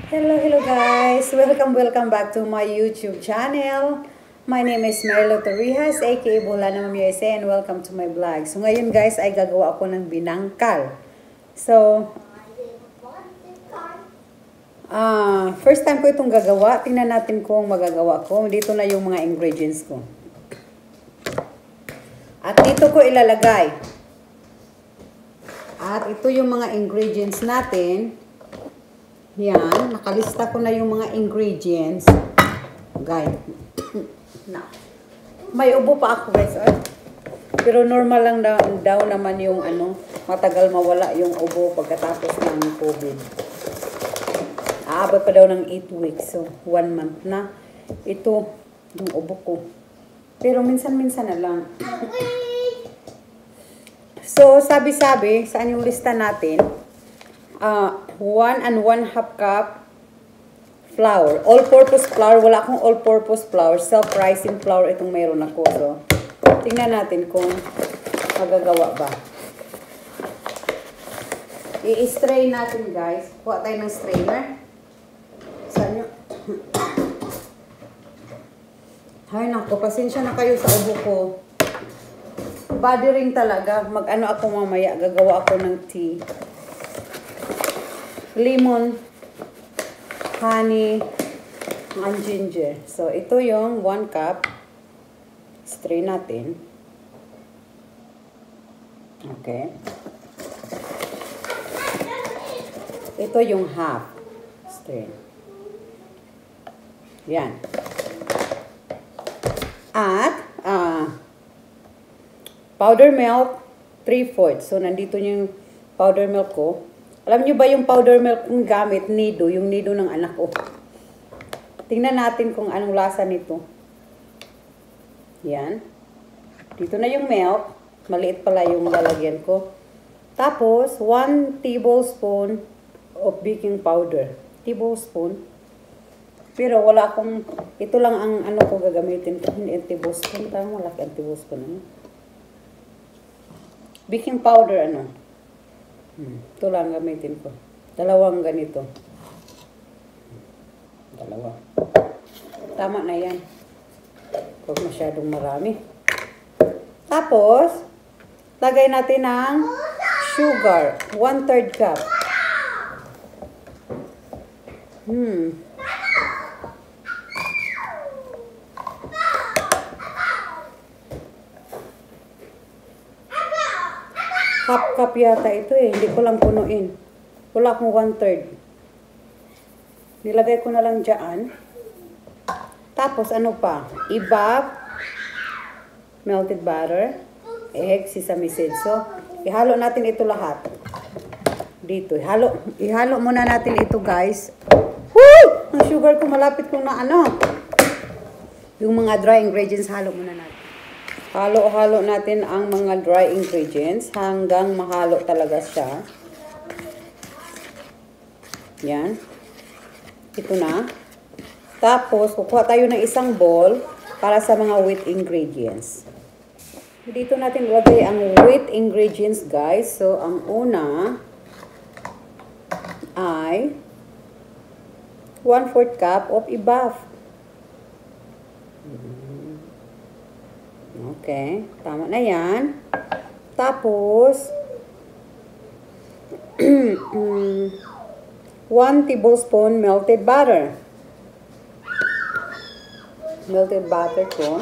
Hello guys! Welcome back to my YouTube channel. My name is Merlo Torrijas, aka Bolana Ma'am USA, and welcome to my vlog. So ngayon guys ay gagawa ako ng binangkal. So, first time ko itong gagawa. Tingnan natin kung magagawa ko. Dito na yung mga ingredients ko. At dito ko ilalagay. At ito yung mga ingredients natin. Yan, nakalista ko na yung mga ingredients. Guys. May ubo pa ako guys. Pero normal lang daw naman yung matagal mawala yung ubo pagkatapos ng COVID. Aabot pa daw ng 8 weeks. So, 1 month na. Ito, yung ubo ko. Pero minsan-minsan na lang. So, sabi-sabi, saan yung lista natin? 1 and 1/2 cup flour. All-purpose flour. Wala akong all-purpose flour. Self-rising flour itong mayroon ako. So, tingnan natin kung magagawa ba. I-strain natin guys. Kuha tayo ng strainer. Saan nyo? Ay nako, pasensya na kayo sa ubo ko. Body ring talaga. Mag-ano ako mamaya. Gagawa ako ng tea. Lemon, honey, and ginger. So, ito yung 1 cup. Strain natin. Okay. Ito yung half. Strain. Yan. At, powder milk, 3/4. So, nandito yung powder milk ko. Alam nyo ba yung powder milk kong gamit, nido, yung nido ng anak ko. Tingnan natin kung anong lasa nito. Yan. Dito na yung milk. Maliit pala yung lalagyan ko. Tapos, 1 tablespoon of baking powder. Tablespoon. Pero wala akong, ito lang ang ko gagamitin. Hindi ang tablespoon. Tama, malaki ang tablespoon. Baking powder, ito lang gamitin ko. 2 ganito. 2. Tama na yan. Huwag masyadong marami. Tapos, lagay natin ng sugar. 1/3 cup. Half cup yata ito eh. Hindi ko lang punuin. Wala akong 1/3. Nilagay ko na lang dyan. Tapos ano pa? Ibab, melted butter, egg, sesame seeds. So, ihalo natin ito lahat. Dito. Ihalo muna natin ito guys. Woo! Ang sugar ko malapit kong na Yung mga dry ingredients, halo muna natin. Halo-halo natin ang mga dry ingredients hanggang mahalo talaga siya. Yan. Ito na. Tapos, kukuha tayo ng isang bowl para sa mga wet ingredients. Dito natin ilagay ang wet ingredients, guys. So, ang una ay 1/4 cup of ibaf. Okay, tama na yan. Tapos, 1 tablespoon melted butter. Melted butter ko.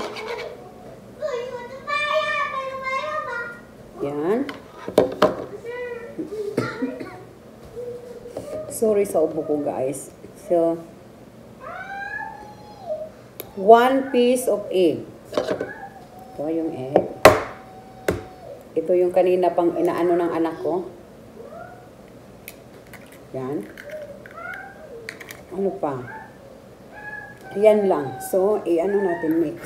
Yan. Sorry sa ubo ko guys. So, 1 piece of egg. Ito yung egg. Ito yung kanina pang inaano ng anak ko. Yan. Ano pa? Yan lang. So, i-ano natin mix.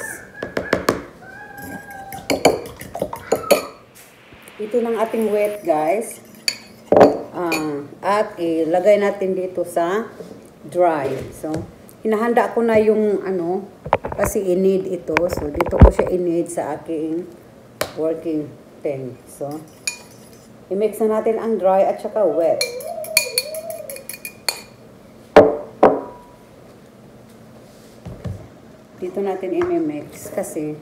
Ito ng ating wet guys. At ilagay natin dito sa dry. So, hinahanda ko na yung kasi i-need ito. So, dito ko siya i-need sa aking working thing. So, i-mix na natin ang dry at saka wet. Dito natin i-mix kasi.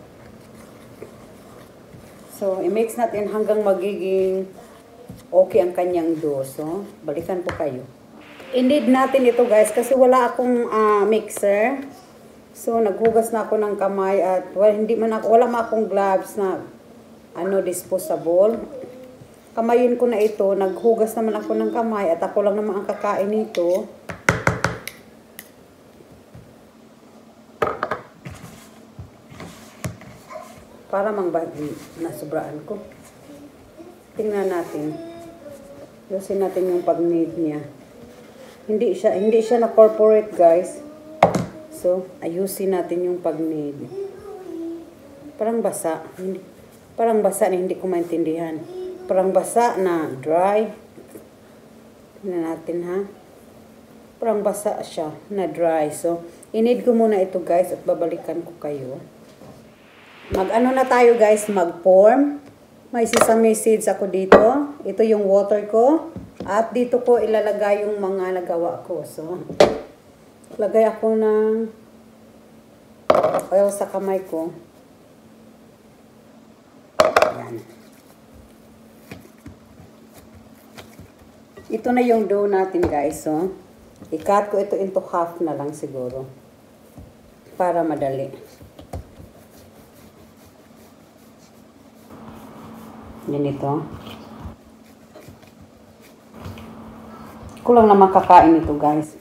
So, i-mix natin hanggang magiging okay ang kanyang dough. So, balikan ko kayo. I-need natin ito guys kasi wala akong mixer. So, naghugas na ako ng kamay at wala man akong gloves na disposable. Kamayin ko na ito. Naghugas naman ako ng kamay at ako lang naman ang kakain nito. Para nasubraan ko. Tingnan natin. Yusin natin yung pag-knead niya. Hindi siya na corporate guys. So, ayusin natin yung pag-knead. Parang basa. Parang basa na hindi ko maintindihan. Parang basa na dry. Tingnan natin ha. Parang basa siya na dry. So, i-knead ko muna ito guys at babalikan ko kayo. Mag-ano na tayo guys, mag-form. May sesame seeds ako dito. Ito yung water ko. At dito ko ilalagay yung mga nagawa ko. So, lagay ako ng oil sa kamay ko. Ayan. Ito na yung dough natin guys. So, i-cut ko ito into half na lang siguro. Para madali. Ganito. Kulang naman kakain ito guys.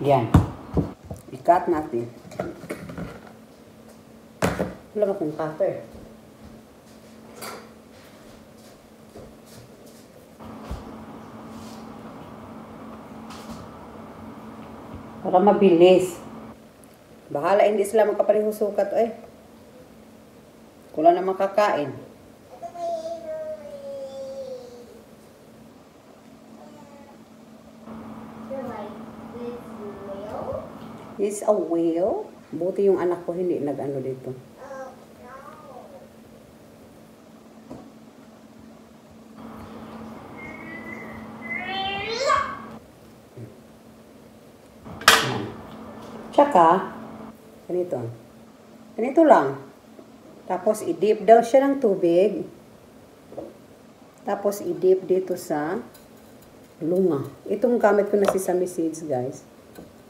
Yan. I-cut natin. Wala akong cutter. Para mabilis. Bahala, hindi sila magkapareho sukat eh. Kulang na makakain. Is a whale? Buti yung anak ko hindi nag-ano dito. Tsaka, ganito. Ganito lang. Tapos, i-dip daw siya ng tubig. Tapos, i-dip dito sa lunga. Itong gamit ko na sesame seeds, guys.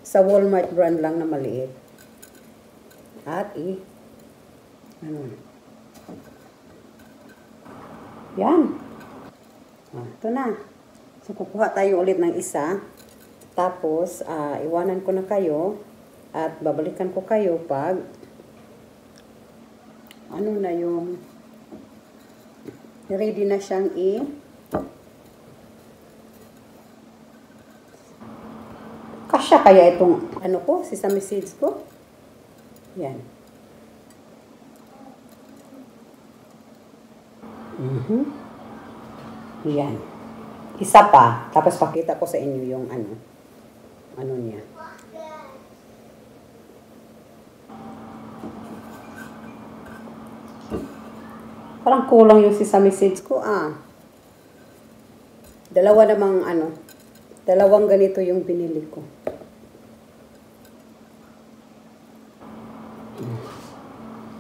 Sa Walmart brand lang na maliit. At, yan. Ito na. So, kukuha tayo ulit ng isa. Tapos, iwanan ko na kayo. At babalikan ko kayo pag na yung ready na siyang kasya kaya itong sesame seeds ko. Yan. Yan. Isa pa. Tapos pakita ko sa inyo yung ano niya. Parang kulang yung sesame seeds ko, dalawang ganito yung binili ko.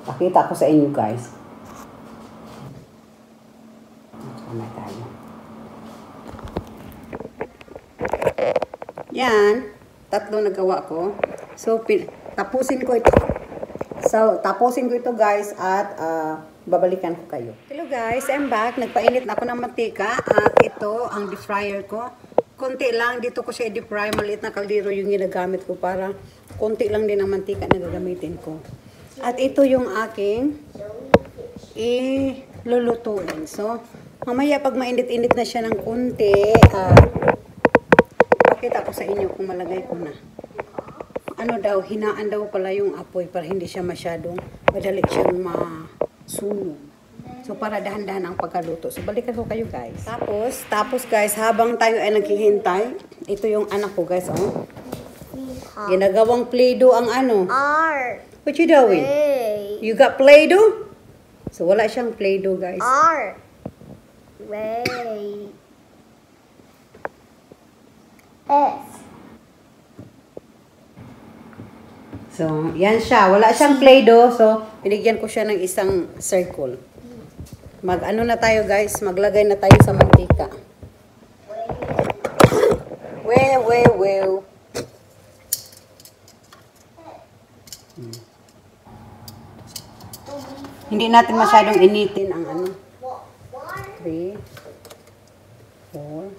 Pakita ko sa inyo, guys. Sama tayo. Yan. 3 nagawa ko. So, tapusin ko ito. Guys, at babalikan ko kayo. Hello guys, I'm back. Nagpainit na ako ng mantika at ito ang deep fryer ko. Konti lang, dito ko siya i-deep fry. Maliit na kaldero yung ginagamit ko para konti lang din ang mantika na gagamitin ko. At ito yung aking ilulutuin. So, mamaya pag mainit-init na siya ng konti, pakita ko sa inyo kung malagay ko na. Hinaan daw pala yung apoy para hindi siya masyadong madali siyang masunog. So, para dahan-dahan ang pagkaluto. So, balikan ko kayo, guys. Tapos guys, habang tayo ay naghihintay, ito yung anak ko, guys, ginagawang Play-Doh ang R. What you doing? Ray. You got Play-Doh? So, wala siyang Play-Doh, guys. R. Ray. S. So, yan siya. Wala siyang Play-Doh. So, binigyan ko siya ng isang circle. Mag-ano na tayo guys. Maglagay na tayo sa mantika. Well. Hindi natin masyadong initin ang ano. 3, 4, 5.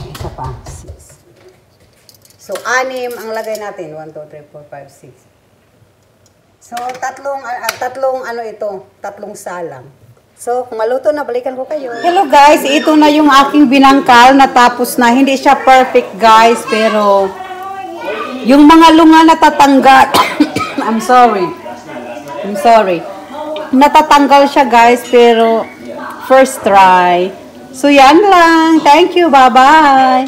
Isa pa. 6. So, 6 ang lagay natin. 1, 2, 3, 4, 5, 6. So, tatlong salang. So, kung maluto na, balikan ko kayo. Hello guys, ito na yung aking binangkal. Natapos na. Hindi siya perfect guys, pero yung mga lunga natatanggal. I'm sorry. Natatanggal siya guys, pero first try. So, yan lang. Thank you. Bye-bye.